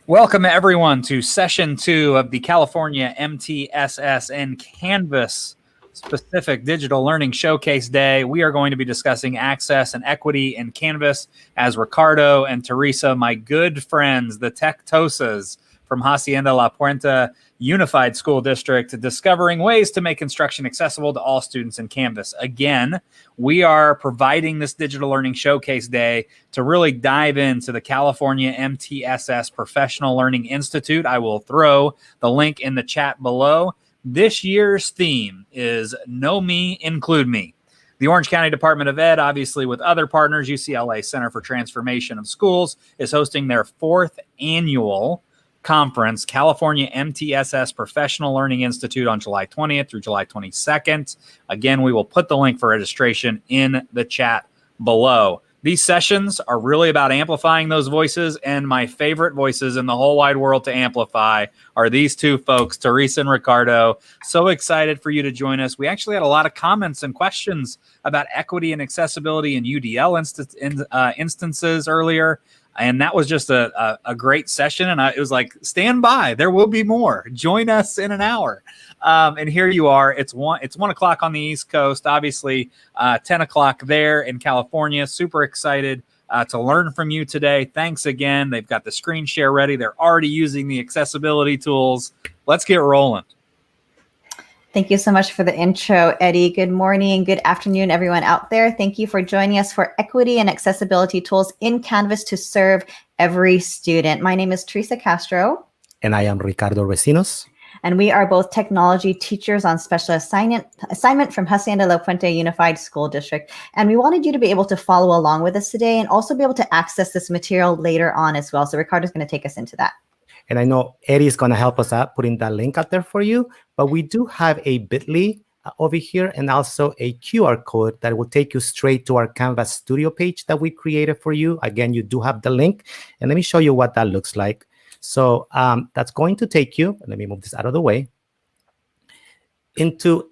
Welcome, everyone, to Session 2 of the California MTSS and Canvas Specific Digital Learning Showcase Day. We are going to be discussing access and equity in Canvas as Ricardo and Teresa, my good friends, the Tectosas from Hacienda La Puente Unified School District, discovering ways to make instruction accessible to all students in Canvas. Again, we are providing this Digital Learning Showcase Day to really dive into the California MTSS Professional Learning Institute. I will throw the link in the chat below. This year's theme is Know Me, Include Me. The Orange County Department of Ed, obviously with other partners, UCLA Center for Transformation of Schools, is hosting their 4th annual conference, California MTSS Professional Learning Institute, on July 20th through July 22nd. Again, we will put the link for registration in the chat below. These sessions are really about amplifying those voices, and my favorite voices in the whole wide world to amplify are these two folks, Teresa and Ricardo. So excited for you to join us. We actually had a lot of comments and questions about equity and accessibility in UDL instances earlier. And that was just a great session. And it was like, stand by. There will be more. Join us in an hour. And here you are. It's 1 o'clock on the East Coast, obviously 10 o'clock there in California. Super excited to learn from you today. Thanks again. They've got the screen share ready. They're already using the accessibility tools. Let's get rolling. Thank you so much for the intro, Eddie. Good morning, good afternoon, everyone out there. Thank you for joining us for Equity and Accessibility Tools in Canvas to serve every student. My name is Teresa Castro. And I am Ricardo Recinos. And we are both technology teachers on special assignment from Hacienda La Puente Unified School District. And we wanted you to be able to follow along with us today and also be able to access this material later on as well. So Ricardo's going to take us into that. And I know Eddie is going to help us out putting that link out there for you. But we do have a bit.ly over here and also a QR code that will take you straight to our Canvas Studio page that we created for you. Again, you do have the link. And let me show you what that looks like. So that's going to take you, let me move this out of the way, into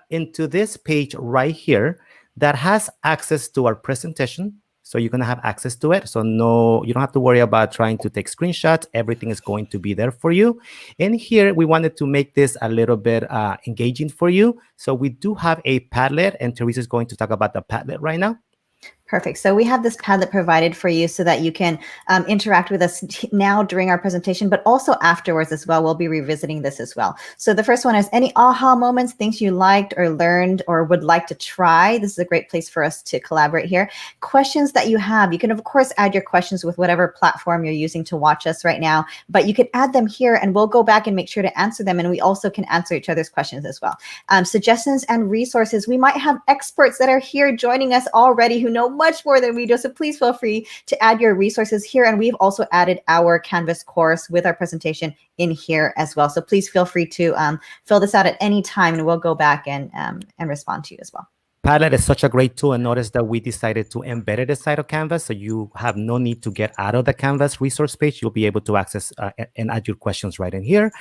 into this page right here that has access to our presentation. So you're going to have access to it. So no, you don't have to worry about trying to take screenshots. Everything is going to be there for you. And here we wanted to make this a little bit engaging for you. So we do have a Padlet, and Teresa is going to talk about the Padlet right now. Perfect. So we have this Padlet provided for you so that you can interact with us now during our presentation, but also afterwards as well. We'll be revisiting this as well. So the first one is any aha moments, things you liked or learned or would like to try. This is a great place for us to collaborate here. Questions that you have. You can, of course, add your questions with whatever platform you're using to watch us right now, but you can add them here and we'll go back and make sure to answer them. And we also can answer each other's questions as well. Suggestions and resources. We might have experts that are here joining us already who know much more than we do. So please feel free to add your resources here. And we've also added our Canvas course with our presentation in here as well. So please feel free to fill this out at any time and we'll go back and respond to you as well. Padlet is such a great tool, and notice that we decided to embed it inside of Canvas, so you have no need to get out of the Canvas resource page. You'll be able to access and add your questions right in here.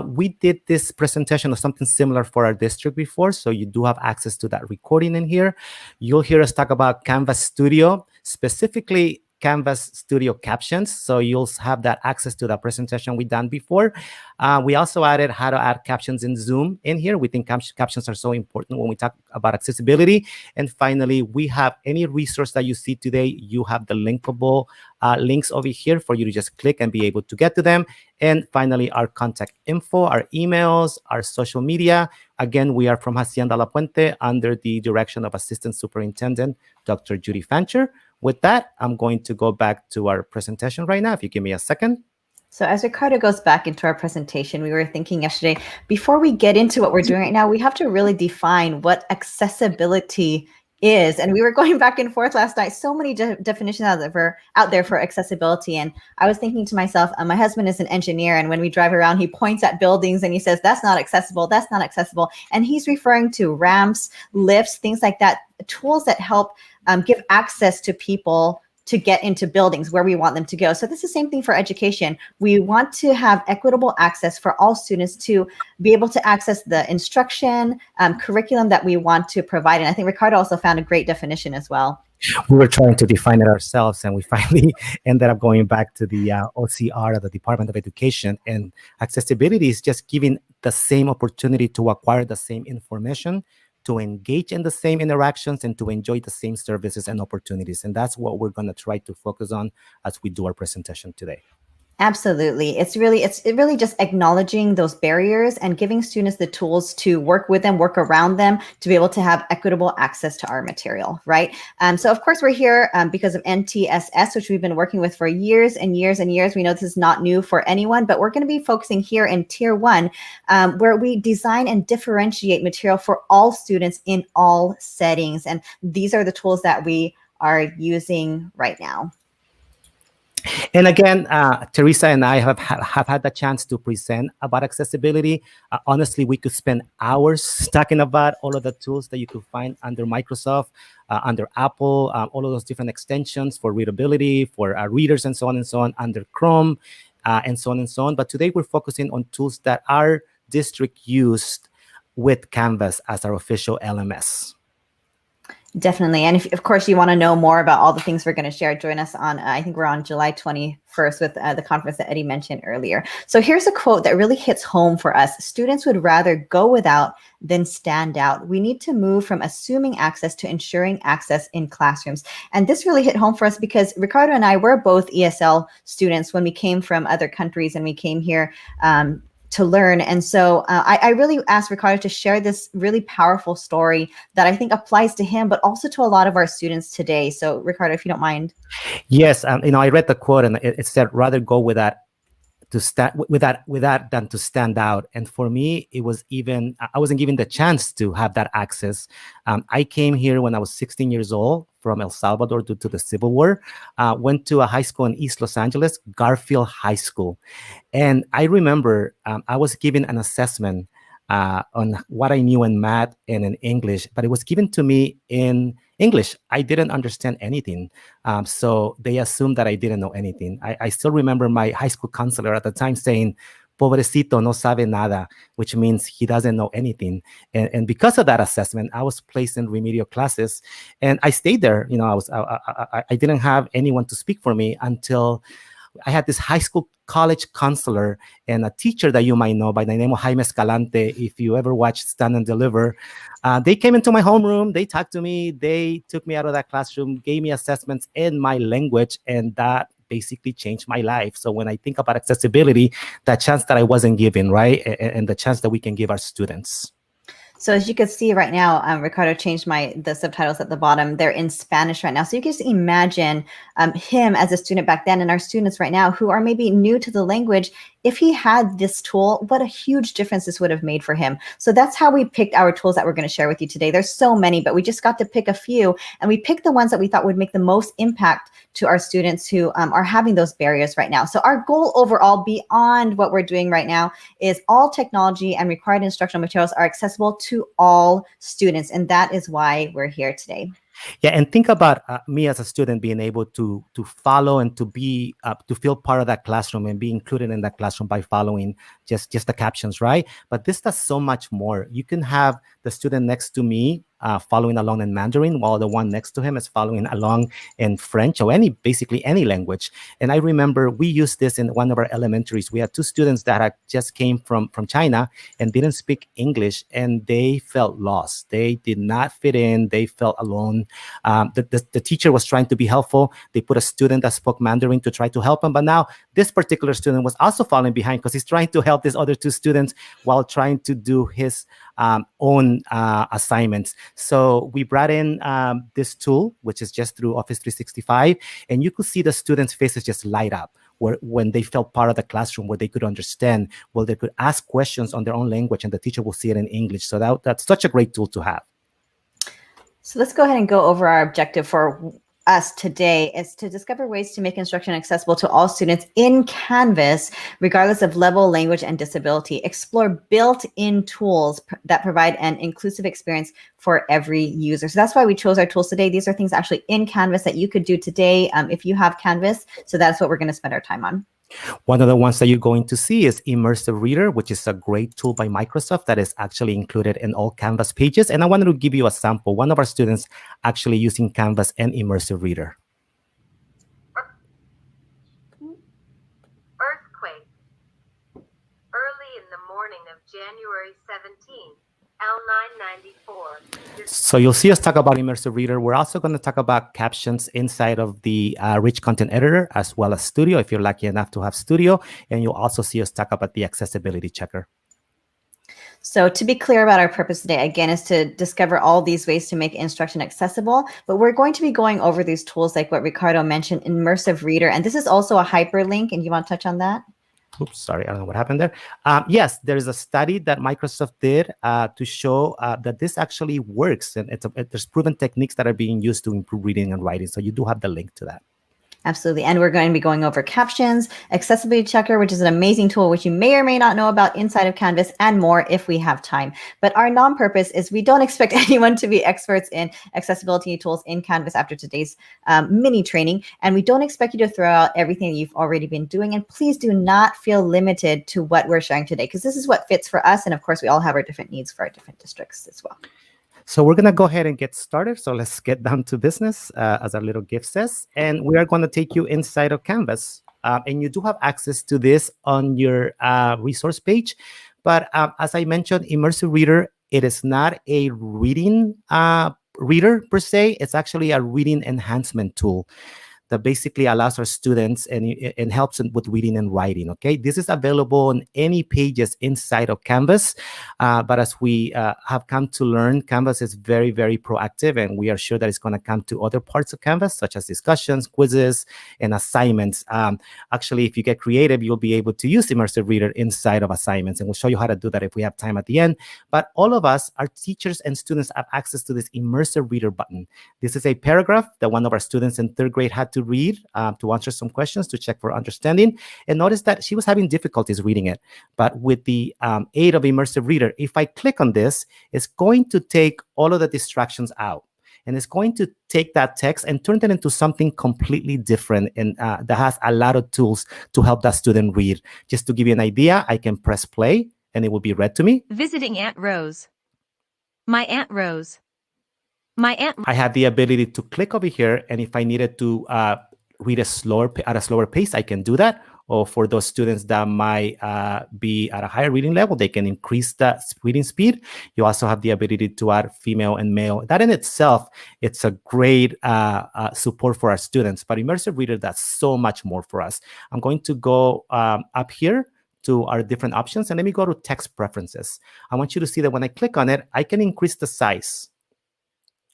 We did this presentation of something similar for our district before, so you do have access to that recording in here. You'll hear us talk about Canvas Studio, specifically Canvas Studio Captions, so you'll have that access to that presentation we done before. We also added how to add captions in Zoom in here. We think captions are so important when we talk about accessibility. And finally, we have any resource that you see today, you have the linkable links over here for you to just click and be able to get to them. And finally, our contact info, our emails, our social media. Again, we are from Hacienda La Puente under the direction of Assistant Superintendent, Dr. Judy Fancher. With that, I'm going to go back to our presentation right now. If you give me a second. So as Ricardo goes back into our presentation, we were thinking yesterday, before we get into what we're doing right now, we have to really define what accessibility is. And we were going back and forth last night, so many definitions out there for accessibility. And I was thinking to myself, my husband is an engineer, and when we drive around, he points at buildings and he says, that's not accessible, that's not accessible. And he's referring to ramps, lifts, things like that, tools that help give access to people to get into buildings where we want them to go. So this is the same thing for education. We want to have equitable access for all students to be able to access the instruction, curriculum that we want to provide. And I think Ricardo also found a great definition as well. We were trying to define it ourselves, and we finally ended up going back to the OCR, the Department of Education. And accessibility is just giving the same opportunity to acquire the same information, to engage in the same interactions, and to enjoy the same services and opportunities. And that's what we're going to try to focus on as we do our presentation today. Absolutely. It's really just acknowledging those barriers and giving students the tools to work with them, work around them, to be able to have equitable access to our material, right? So of course we're here because of NTSS, which we've been working with for years and years and years. We know this is not new for anyone, but we're going to be focusing here in Tier 1, where we design and differentiate material for all students in all settings. And these are the tools that we are using right now. And again, Teresa and I have had the chance to present about accessibility. Honestly, we could spend hours talking about all of the tools that you could find under Microsoft, under Apple, all of those different extensions for readability, for readers, and so on, under Chrome, and so on and so on. But today we're focusing on tools that our district used with Canvas as our official LMS. Definitely. And if, of course, you want to know more about all the things we're going to share, join us on, I think we're on July 21st with the conference that Eddie mentioned earlier. So here's a quote that really hits home for us. Students would rather go without than stand out. We need to move from assuming access to ensuring access in classrooms. And this really hit home for us because Ricardo and I were both ESL students when we came from other countries and we came here to learn. And so I really asked Ricardo to share this really powerful story that I think applies to him, but also to a lot of our students today. So Ricardo, if you don't mind. Yes, I read the quote and it said, rather go with that than to stand out. And for me, it was I wasn't given the chance to have that access. I came here when I was 16 years old from El Salvador due to the Civil War, went to a high school in East Los Angeles, Garfield High School. And I remember I was given an assessment on what I knew in math and in English, but it was given to me in English. I didn't understand anything. So they assumed that I didn't know anything. I still remember my high school counselor at the time saying, pobrecito no sabe nada, which means he doesn't know anything. And because of that assessment, I was placed in remedial classes and I stayed there. I didn't have anyone to speak for me until I had this high school college counselor and a teacher that you might know by the name of Jaime Escalante. If you ever watched Stand and Deliver, they came into my homeroom, they talked to me, they took me out of that classroom, gave me assessments in my language, and that basically changed my life. So when I think about accessibility, that chance that I wasn't given, right? And the chance that we can give our students. So as you can see right now, Ricardo changed the subtitles at the bottom. They're in Spanish right now. So you can just imagine him as a student back then and our students right now who are maybe new to the language. If he had this tool, what a huge difference this would have made for him. So that's how we picked our tools that we're going to share with you today. There's so many, but we just got to pick a few, and we picked the ones that we thought would make the most impact to our students who are having those barriers right now. So our goal overall, beyond what we're doing right now, is all technology and required instructional materials are accessible to all students, and that is why we're here today. Yeah, and think about me as a student being able to follow and to be to feel part of that classroom and be included in that classroom by following just the captions, right? But this does so much more. You can have the student next to me following along in Mandarin, while the one next to him is following along in French or basically any language. And I remember we used this in one of our elementaries. We had two students that had just came from China and didn't speak English, and they felt lost. They did not fit in. They felt alone. The teacher was trying to be helpful. They put a student that spoke Mandarin to try to help him. But now this particular student was also falling behind because he's trying to help these other two students while trying to do his own assignments. So we brought in this tool, which is just through Office 365, and you could see the students' faces just light up when they felt part of the classroom, where they could understand, where they could ask questions on their own language, and the teacher will see it in English. So that's such a great tool to have. So let's go ahead and go over our objective for us today is to discover ways to make instruction accessible to all students in Canvas, regardless of level, language, and disability. Explore built-in tools that provide an inclusive experience for every user. So that's why we chose our tools today. These are things actually in Canvas that you could do today if you have Canvas. So that's what we're going to spend our time on. One of the ones that you're going to see is Immersive Reader, which is a great tool by Microsoft that is actually included in all Canvas pages. And I wanted to give you a sample. One of our students actually using Canvas and Immersive Reader. Earthquake. Early in the morning of January 17th, L994. So you'll see us talk about Immersive Reader. We're also going to talk about captions inside of the Rich Content Editor, as well as Studio, if you're lucky enough to have Studio. And you'll also see us talk about the Accessibility Checker. So to be clear about our purpose today, again, is to discover all these ways to make instruction accessible. But we're going to be going over these tools like what Ricardo mentioned, Immersive Reader. And this is also a hyperlink. And you want to touch on that? Oops, sorry, I don't know what happened there. Yes, there is a study that Microsoft did to show that this actually works. And there's proven techniques that are being used to improve reading and writing. So you do have the link to that. Absolutely. And we're going to be going over Captions, Accessibility Checker, which is an amazing tool, which you may or may not know about inside of Canvas, and more if we have time. But our non-purpose is we don't expect anyone to be experts in accessibility tools in Canvas after today's mini training. And we don't expect you to throw out everything that you've already been doing. And please do not feel limited to what we're sharing today, because this is what fits for us. And of course, we all have our different needs for our different districts as well. So we're going to go ahead and get started. So let's get down to business, as our little gift says. And we are going to take you inside of Canvas. And you do have access to this on your resource page. But as I mentioned, Immersive Reader, it is not a reading reader per se. It's actually a reading enhancement tool that basically allows our students and helps them with reading and writing, okay? This is available on any pages inside of Canvas, but as we have come to learn, Canvas is very, very proactive, and we are sure that it's gonna come to other parts of Canvas, such as discussions, quizzes, and assignments. Actually, if you get creative, you'll be able to use Immersive Reader inside of assignments, and we'll show you how to do that if we have time at the end. But all of us, our teachers and students, have access to this Immersive Reader button. This is a paragraph that one of our students in 3rd grade had to read to answer some questions to check for understanding. And notice that she was having difficulties reading it. But with the aid of Immersive Reader, if I click on this, it's going to take all of the distractions out. And it's going to take that text and turn it into something completely different, and that has a lot of tools to help that student read. Just to give you an idea, I can press play and it will be read to me. Visiting Aunt Rose. My Aunt Rose. My aunt. I have the ability to click over here, and if I needed to read at a slower pace, I can do that. Or for those students that might be at a higher reading level, they can increase that reading speed. You also have the ability to add female and male. That in itself, it's a great support for our students. But Immersive Reader does so much more for us. I'm going to go up here to our different options, and let me go to text preferences. I want you to see that when I click on it, I can increase the size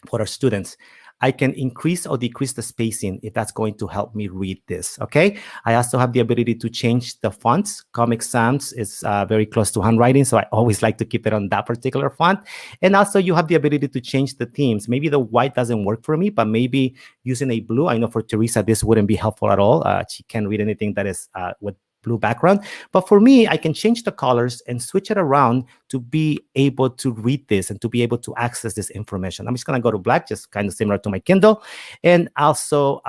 for our students. I can increase or decrease the spacing if that's going to help me read this, okay? I also have the ability to change the fonts. Comic Sans is very close to handwriting, so I always like to keep it on that particular font. And also you have the ability to change the themes. Maybe the white doesn't work for me, but maybe using a blue. I know for Teresa, this wouldn't be helpful at all. She can't read anything that is with blue background. But for me, I can change the colors and switch it around to be able to read this and to be able to access this information. I'm just going to go to black, just kind of similar to my Kindle. And also,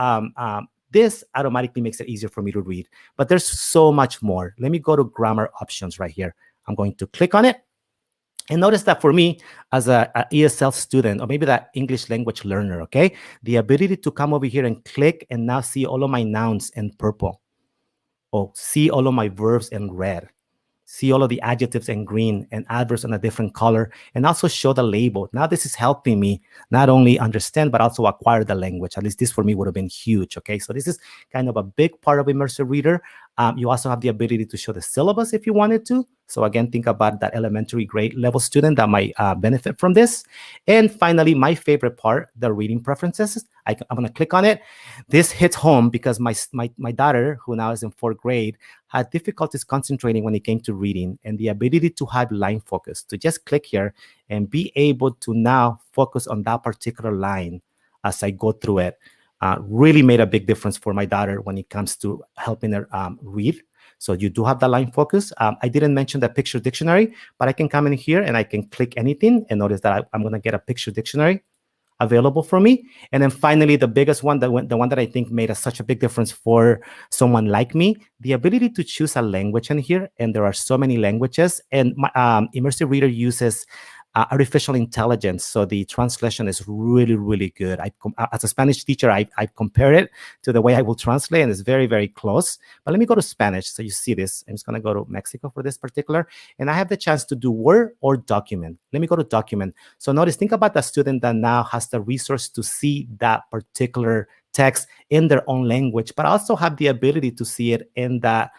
this automatically makes it easier for me to read. But there's so much more. Let me go to grammar options right here. I'm going to click on it. And notice that for me, as a ESL student, or maybe that English language learner, okay, the ability to come over here and click and now see all of my nouns in purple. Oh, see all of my verbs in red. See all of the adjectives in green and adverbs in a different color, and also show the label. Now this is helping me not only understand, but also acquire the language. At least this for me would have been huge, okay? So this is kind of a big part of Immersive Reader. You also have the ability to show the syllabus if you wanted to. So again, think about that elementary grade level student that might benefit from this. And finally, my favorite part, the reading preferences. I'm gonna click on it. This hits home because my daughter, who now is in 4th grade, had difficulties concentrating when it came to reading, and the ability to have line focus, to just click here and be able to now focus on that particular line as I go through it, really made a big difference for my daughter when it comes to helping her read. So you do have the line focus. I didn't mention the picture dictionary, but I can come in here and I can click anything and notice that I'm going to get a picture dictionary. available for me. And then finally, the biggest one, the one that I think made such a big difference for someone like me, the ability to choose a language in here. And there are so many languages. And my, Immersive Reader uses artificial intelligence. So the translation is really, really good. As a Spanish teacher, I compare it to the way I will translate, and it's very, very close. But let me go to Spanish so you see this. I'm just going to go to Mexico for this particular. And I have the chance to do Word or document. Let me go to document. So notice, think about the student that now has the resource to see that particular text in their own language, but also have the ability to see it in that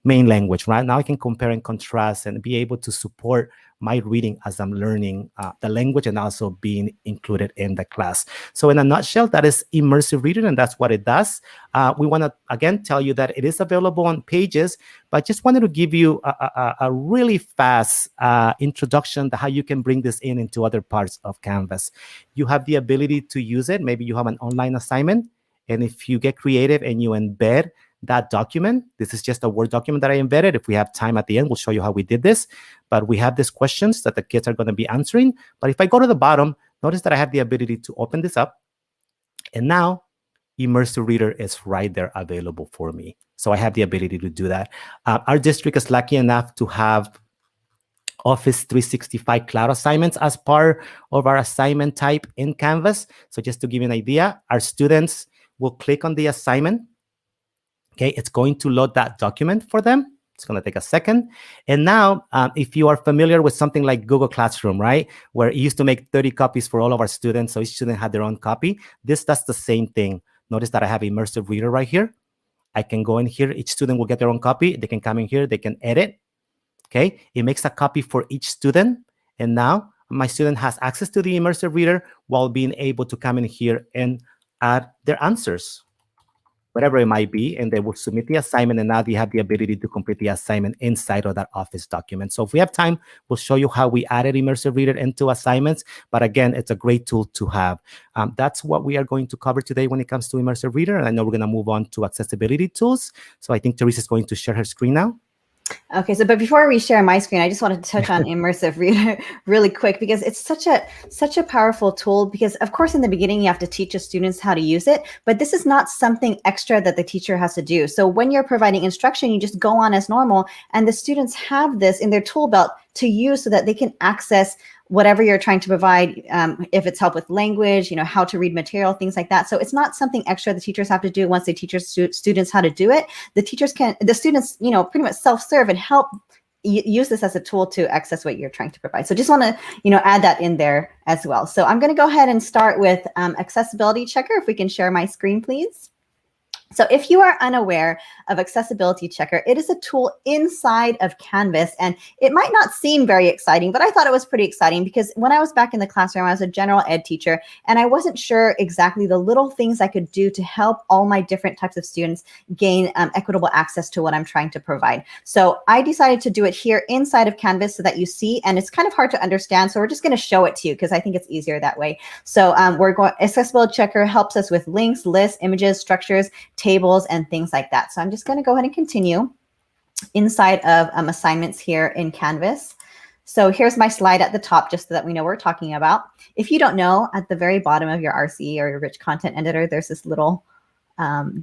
main language, right? Now I can compare and contrast and be able to support my reading as I'm learning the language and also being included in the class. So in a nutshell, that is Immersive Reader, and that's what it does. We want to, again, tell you that it is available on Pages, but just wanted to give you a really fast introduction to how you can bring this into other parts of Canvas. You have the ability to use it. Maybe you have an online assignment, and if you get creative and you embed that document, this is just a Word document that I embedded. If we have time at the end, we'll show you how we did this. But we have these questions that the kids are going to be answering. But if I go to the bottom, notice that I have the ability to open this up. And now Immersive Reader is right there available for me. So I have the ability to do that. Our district is lucky enough to have Office 365 cloud assignments as part of our assignment type in Canvas. So just to give you an idea, our students will click on the assignment. Okay, it's going to load that document for them. It's going to take a second. And now, if you are familiar with something like Google Classroom, right, where it used to make 30 copies for all of our students, so each student had their own copy, this does the same thing. Notice that I have Immersive Reader right here. I can go in here. Each student will get their own copy. They can come in here. They can edit. Okay, it makes a copy for each student. And now my student has access to the Immersive Reader while being able to come in here and add their answers, whatever it might be, and they will submit the assignment, and now they have the ability to complete the assignment inside of that Office document. So if we have time, we'll show you how we added Immersive Reader into assignments. But again, it's a great tool to have. That's what we are going to cover today when it comes to Immersive Reader. And I know we're going to move on to accessibility tools. So I think Teresa is going to share her screen now. Okay, so but before we share my screen, I just wanted to touch on Immersive Reader really quick, because it's such a powerful tool. Because of course, in the beginning, you have to teach the students how to use it, but this is not something extra that the teacher has to do. So when you're providing instruction, you just go on as normal, and the students have this in their tool belt to use so that they can access whatever you're trying to provide, if it's help with language, how to read material, things like that. So it's not something extra the teachers have to do once they teach students how to do it. The students, pretty much self-serve and help use this as a tool to access what you're trying to provide. So just want to, add that in there as well. So I'm going to go ahead and start with accessibility checker. If we can share my screen, please. So if you are unaware of Accessibility Checker, it is a tool inside of Canvas, and it might not seem very exciting, but I thought it was pretty exciting because when I was back in the classroom, I was a general ed teacher, and I wasn't sure exactly the little things I could do to help all my different types of students gain equitable access to what I'm trying to provide. So I decided to do it here inside of Canvas so that you see, and it's kind of hard to understand, so we're just going to show it to you because I think it's easier that way. So Accessibility Checker helps us with links, lists, images, structures, tables, and things like that. So I'm just going to go ahead and continue inside of assignments here in Canvas. So here's my slide at the top, just so that we know what we're talking about. If you don't know, at the very bottom of your RC or your rich content editor, there's this little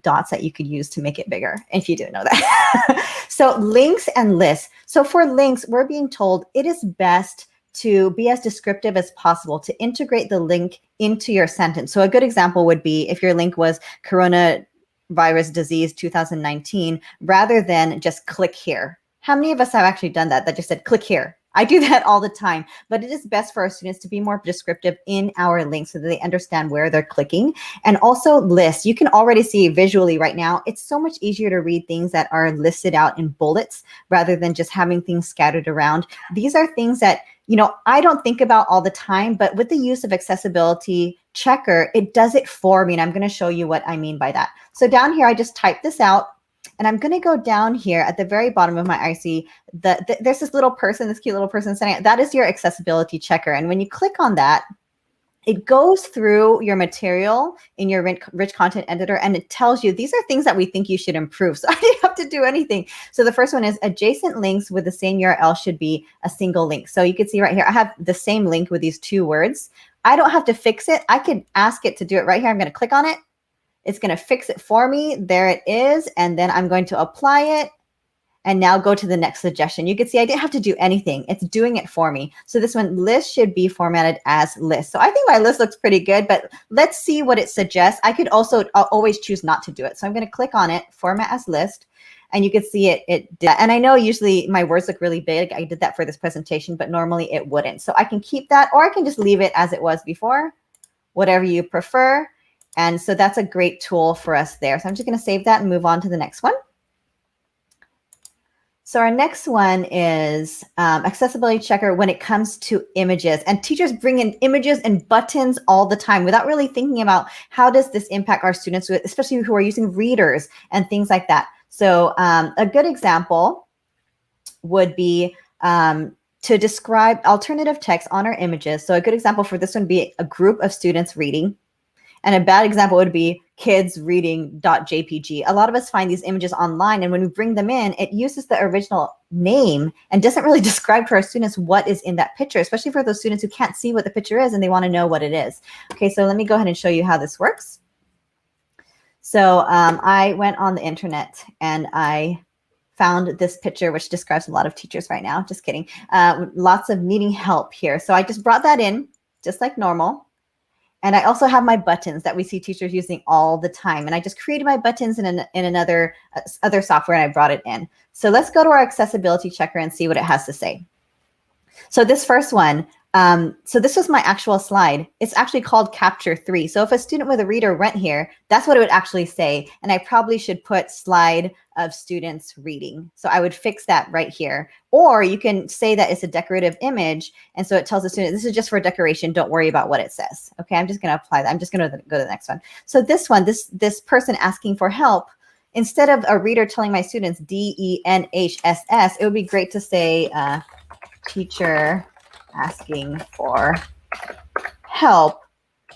dots that you could use to make it bigger, if you didn't know that. So links and lists. So for links, we're being told it is best to be as descriptive as possible, to integrate the link into your sentence. So a good example would be if your link was coronavirus disease 2019, rather than just click here. How many of us have actually done that just said click here? I do that all the time, but it is best for our students to be more descriptive in our links so that they understand where they're clicking. And also lists. You can already see visually right now, it's so much easier to read things that are listed out in bullets rather than just having things scattered around. These are things that I don't think about all the time, but with the use of Accessibility Checker, it does it for me. And I'm going to show you what I mean by that. So down here, I just typed this out, and I'm going to go down here at the very bottom of my IC. There's this little person, this cute little person sitting. That is your Accessibility Checker. And when you click on that, it goes through your material in your rich content editor, and it tells you these are things that we think you should improve. So I didn't have to do anything. So the first one is adjacent links with the same URL should be a single link. So you can see right here, I have the same link with these two words. I don't have to fix it. I could ask it to do it right here. I'm going to click on it. It's going to fix it for me. There it is. And then I'm going to apply it. And now go to the next suggestion. You can see I didn't have to do anything. It's doing it for me. So this one, list should be formatted as list. So I think my list looks pretty good, but let's see what it suggests. I could also always choose not to do it. So I'm going to click on it, format as list, and you can see it did that. And I know usually my words look really big. I did that for this presentation, but normally it wouldn't. So I can keep that, or I can just leave it as it was before, whatever you prefer. And so that's a great tool for us there. So I'm just going to save that and move on to the next one. So our next one is accessibility checker when it comes to images. And teachers bring in images and buttons all the time without really thinking about how does this impact our students, especially who are using readers and things like that. So a good example would be to describe alternative text on our images. So a good example for this one would be a group of students reading. And a bad example would be kids reading .jpg. A lot of us find these images online, and when we bring them in, it uses the original name and doesn't really describe to our students what is in that picture, especially for those students who can't see what the picture is and they want to know what it is. Okay, so let me go ahead and show you how this works. So I went on the internet and I found this picture, which describes a lot of teachers right now. Just kidding. Lots of needing help here. So I just brought that in just like normal. And I also have my buttons that we see teachers using all the time. And I just created my buttons in another other software and I brought it in. So let's go to our accessibility checker and see what it has to say. So this first one, so this was my actual slide. It's actually called Capture 3. So if a student with a reader went here, that's what it would actually say. And I probably should put slide of students reading. So I would fix that right here. Or you can say that it's a decorative image. And so it tells the student, this is just for decoration. Don't worry about what it says. Okay, I'm just going to apply that. I'm just going to go to the next one. So this one, this person asking for help, instead of a reader telling my students DENHSS, it would be great to say teacher asking for help.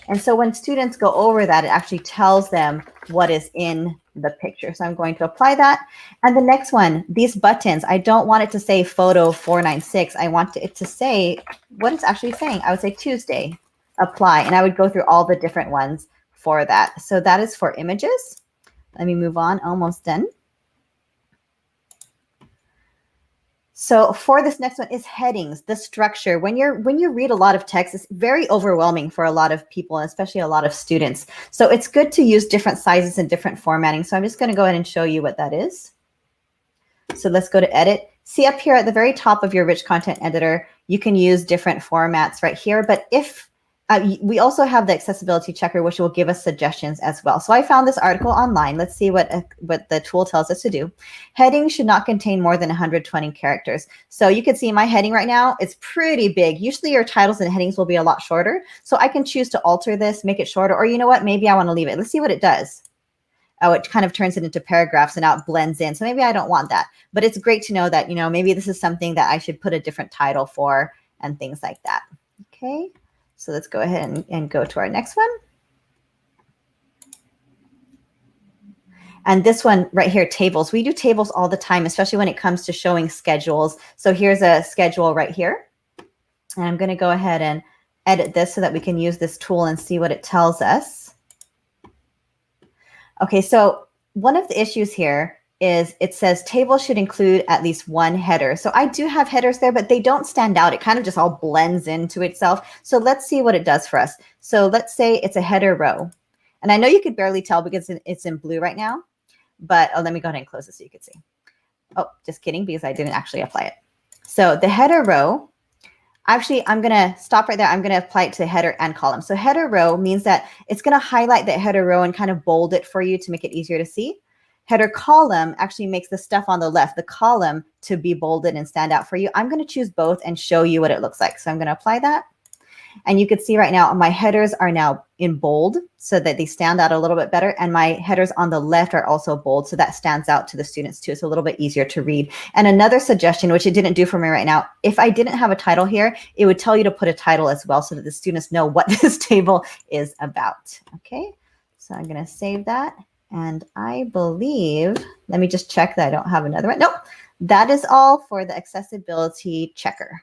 And so when students go over that, it actually tells them what is in the picture. So I'm going to apply that. And the next one, these buttons, I don't want it to say photo 496. I want it to say what it's actually saying. I would say Tuesday, apply. And I would go through all the different ones for that. So that is for images. Let me move on, almost done. So for this next one is headings, the structure. When you read a lot of text, it's very overwhelming for a lot of people, especially a lot of students. So it's good to use different sizes and different formatting. So I'm just going to go ahead and show you what that is. So let's go to edit. See up here at the very top of your rich content editor, you can use different formats right here. But if we also have the accessibility checker, which will give us suggestions as well. So I found this article online. Let's see what the tool tells us to do. Headings should not contain more than 120 characters. So you can see my heading right now, it's pretty big. Usually your titles and headings will be a lot shorter. So I can choose to alter this, make it shorter, or you know what, maybe I want to leave it. Let's see what it does. Oh, it kind of turns it into paragraphs and now it blends in. So maybe I don't want that. But it's great to know that, you know, maybe this is something that I should put a different title for and things like that. Okay. So let's go ahead and go to our next one. And this one right here, tables. We do tables all the time, especially when it comes to showing schedules. So here's a schedule right here. And I'm going to go ahead and edit this so that we can use this tool and see what it tells us. Okay, so one of the issues here is it says table should include at least one header. So I do have headers there, but they don't stand out. It kind of just all blends into itself. So let's see what it does for us. So let's say it's a header row. And I know you could barely tell because it's in blue right now, but let me go ahead and close it so you can see. Oh, just kidding, because I didn't actually apply it. So the header row, actually, I'm going to stop right there. I'm going to apply it to header and column. So header row means that it's going to highlight that header row and kind of bold it for you to make it easier to see. Header column actually makes the stuff on the left, the column, to be bolded and stand out for you. I'm going to choose both and show you what it looks like. So I'm going to apply that. And you can see right now my headers are now in bold so that they stand out a little bit better. And my headers on the left are also bold. So that stands out to the students too. It's a little bit easier to read. And another suggestion, which it didn't do for me right now, if I didn't have a title here, it would tell you to put a title as well so that the students know what this table is about. Okay, so I'm going to save that. And I believe, let me just check that I don't have another one. Nope, that is all for the accessibility checker.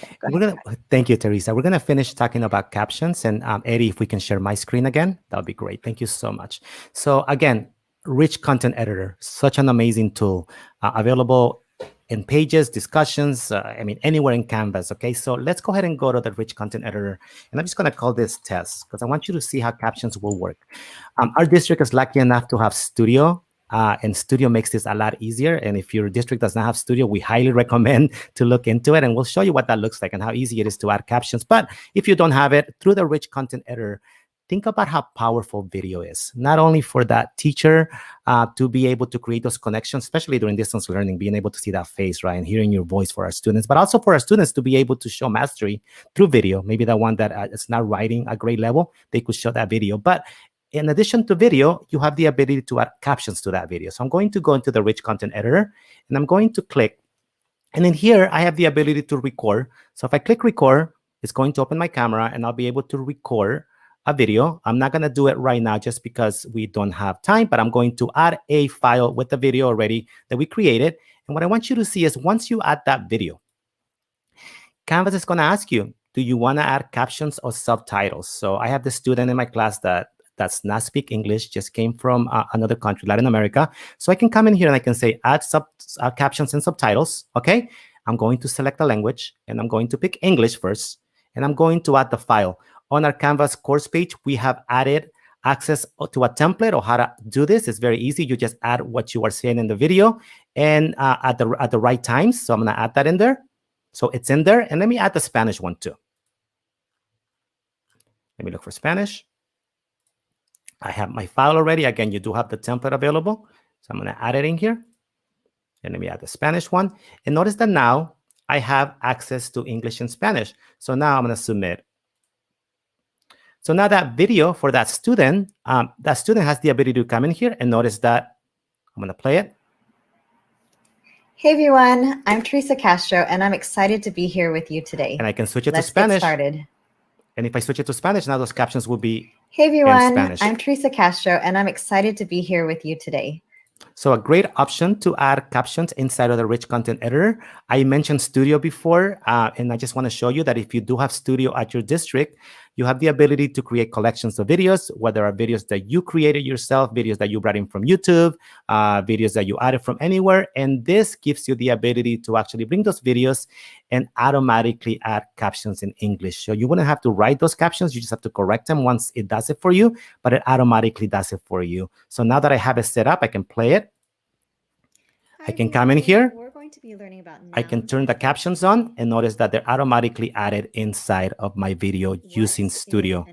Okay, go ahead. Thank you, Teresa. We're gonna finish talking about captions, and Eddie, if we can share my screen again, that would be great. Thank you so much. So again, rich content editor, such an amazing tool, available in Pages, discussions, I mean, anywhere in Canvas. Okay, so let's go ahead and go to the rich content editor, and I'm just gonna call this test because I want you to see how captions will work. Our district is lucky enough to have Studio. And Studio makes this a lot easier. And if your district does not have Studio, we highly recommend to look into it. And we'll show you what that looks like and how easy it is to add captions. But if you don't have it, through the rich content editor, think about how powerful video is. Not only for that teacher to be able to create those connections, especially during distance learning, being able to see that face, right, and hearing your voice for our students, but also for our students to be able to show mastery through video. Maybe the one that is not writing a grade level, they could show that video. But in addition to video, you have the ability to add captions to that video. So I'm going to go into the rich content editor, and I'm going to click. And in here, I have the ability to record. So if I click record, it's going to open my camera, and I'll be able to record a video. I'm not going to do it right now just because we don't have time, but I'm going to add a file with the video already that we created. And what I want you to see is once you add that video, Canvas is going to ask you, do you want to add captions or subtitles? So I have this student in my class that does not speak English, just came from another country, Latin America. So I can come in here and I can say add captions and subtitles, okay? I'm going to select the language, and I'm going to pick English first, and I'm going to add the file. On our Canvas course page, we have added access to a template or how to do this. It's very easy. You just add what you are saying in the video and at the right times. So I'm gonna add that in there. So it's in there, and let me add the Spanish one too. Let me look for Spanish. I have my file already. Again, you do have the template available. So I'm going to add it in here. And let me add the Spanish one. And notice that now I have access to English and Spanish. So now I'm going to submit. So now that video for that student has the ability to come in here, and notice that I'm going to play it. Hey everyone, I'm Teresa Castro, and I'm excited to be here with you today. And I can switch it Let's to Spanish. Get started. And if I switch it to Spanish, now those captions will be Hey everyone, Spanish. I'm Teresa Castro, and I'm excited to be here with you today. So a great option to add captions inside of the rich content editor. I mentioned Studio before, and I just want to show you that if you do have Studio at your district, you have the ability to create collections of videos, whether are videos that you created yourself, videos that you brought in from YouTube, videos that you added from anywhere. And this gives you the ability to actually bring those videos and automatically add captions in English. So you wouldn't have to write those captions. You just have to correct them once it does it for you, but it automatically does it for you. So now that I have it set up, I can play it. I can come in here. We're going to be learning about I can turn the captions on, and notice that they're automatically added inside of my video using Studio.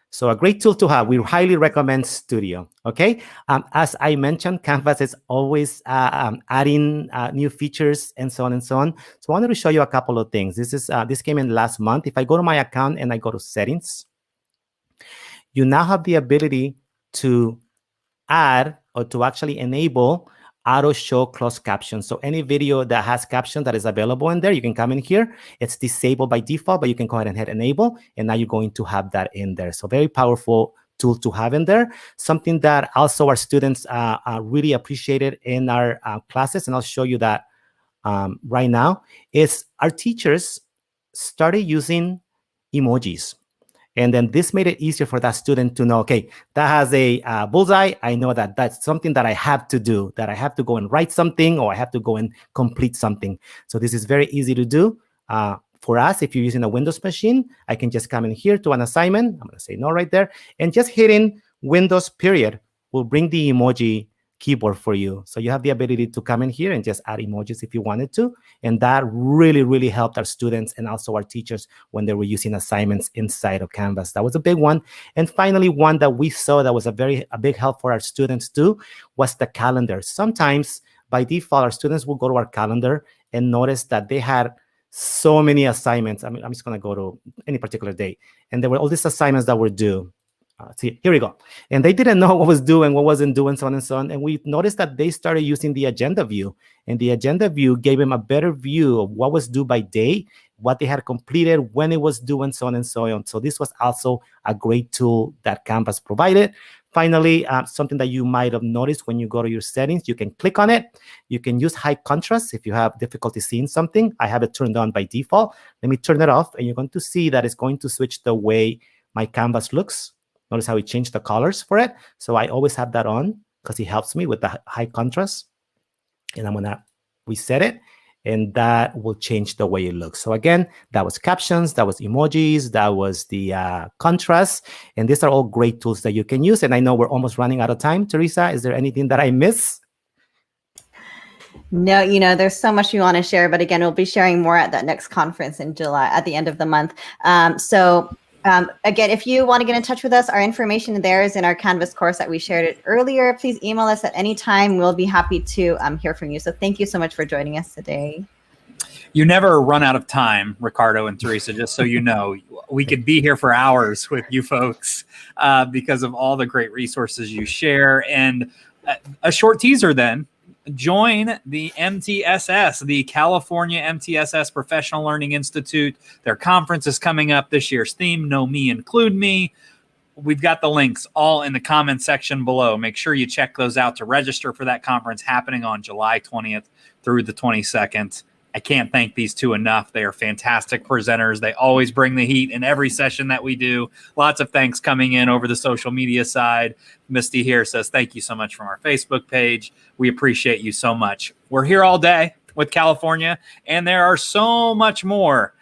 So a great tool to have. We highly recommend Studio, okay? As I mentioned, Canvas is always adding new features and so on and so on. So I wanted to show you a couple of things. This came in last month. If I go to my account and I go to settings, you now have the ability to add or to actually enable auto show closed captions. So any video that has caption that is available in there, you can come in here. It's disabled by default, but you can go ahead and hit enable, and now you're going to have that in there. So very powerful tool to have in there. Something that also our students really appreciated in our classes, and I'll show you that right now, is our teachers started using emojis. And then this made it easier for that student to know, okay, that has a bullseye. I know that that's something that I have to do, that I have to go and write something, or I have to go and complete something. So this is very easy to do. For us, if you're using a Windows machine, I can just come in here to an assignment. I'm going to say no right there. And just hitting Windows period will bring the emoji keyboard for you. So you have the ability to come in here and just add emojis if you wanted to. And that really, really helped our students and also our teachers when they were using assignments inside of Canvas. That was a big one. And finally, one that we saw that was a big help for our students too was the calendar. Sometimes by default, our students will go to our calendar and notice that they had so many assignments. I mean, I'm just going to go to any particular date. And there were all these assignments that were due. See, here we go. And they didn't know what was due and what wasn't due and so on and so on. And we noticed that they started using the agenda view. And the agenda view gave them a better view of what was due by day, what they had completed, when it was due, and so on and so on. So this was also a great tool that Canvas provided. Finally, something that you might have noticed when you go to your settings, you can click on it. You can use high contrast if you have difficulty seeing something. I have it turned on by default. Let me turn it off, and you're going to see that it's going to switch the way my canvas looks. Notice how we changed the colors for it. So I always have that on because it helps me with the high contrast. And I'm going to reset it, and that will change the way it looks. So again, that was captions, that was emojis, that was the contrast, and these are all great tools that you can use. And I know we're almost running out of time. Teresa, is there anything that I miss? No, there's so much we want to share, but again, we'll be sharing more at that next conference in July, at the end of the month. Again, if you want to get in touch with us, our information there is in our Canvas course that we shared it earlier. Please email us at any time. We'll be happy to hear from you. So thank you so much for joining us today. You never run out of time, Ricardo and Teresa, just so you know. We could be here for hours with you folks because of all the great resources you share. And a short teaser then. Join the MTSS, the California MTSS Professional Learning Institute. Their conference is coming up. This year's theme, Know Me, Include Me. We've got the links all in the comment section below. Make sure you check those out to register for that conference happening on July 20th through the 22nd. I can't thank these two enough. They are fantastic presenters. They always bring the heat in every session that we do. Lots of thanks coming in over the social media side. Misty here says, thank you so much from our Facebook page. We appreciate you so much. We're here all day with California, and there are so much more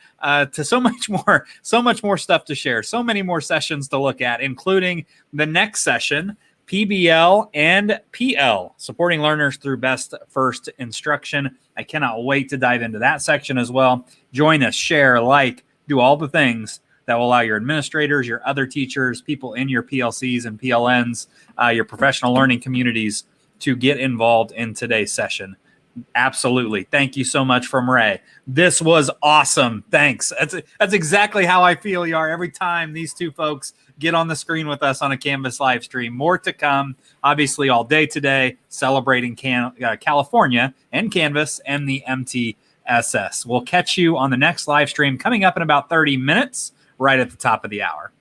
so much more stuff to share, so many more sessions to look at, including the next session, PBL and PL, supporting learners through best first instruction. I cannot wait to dive into that section as well. Join us, share, like, do all the things that will allow your administrators, your other teachers, people in your PLCs and PLNs, your professional learning communities to get involved in today's session. Absolutely. Thank you so much from Ray. This was awesome. Thanks. That's exactly how I feel, Yar, every time these two folks get on the screen with us on a Canvas live stream. More to come, obviously, all day today, celebrating California and Canvas and the MTSS. We'll catch you on the next live stream coming up in about 30 minutes, right at the top of the hour.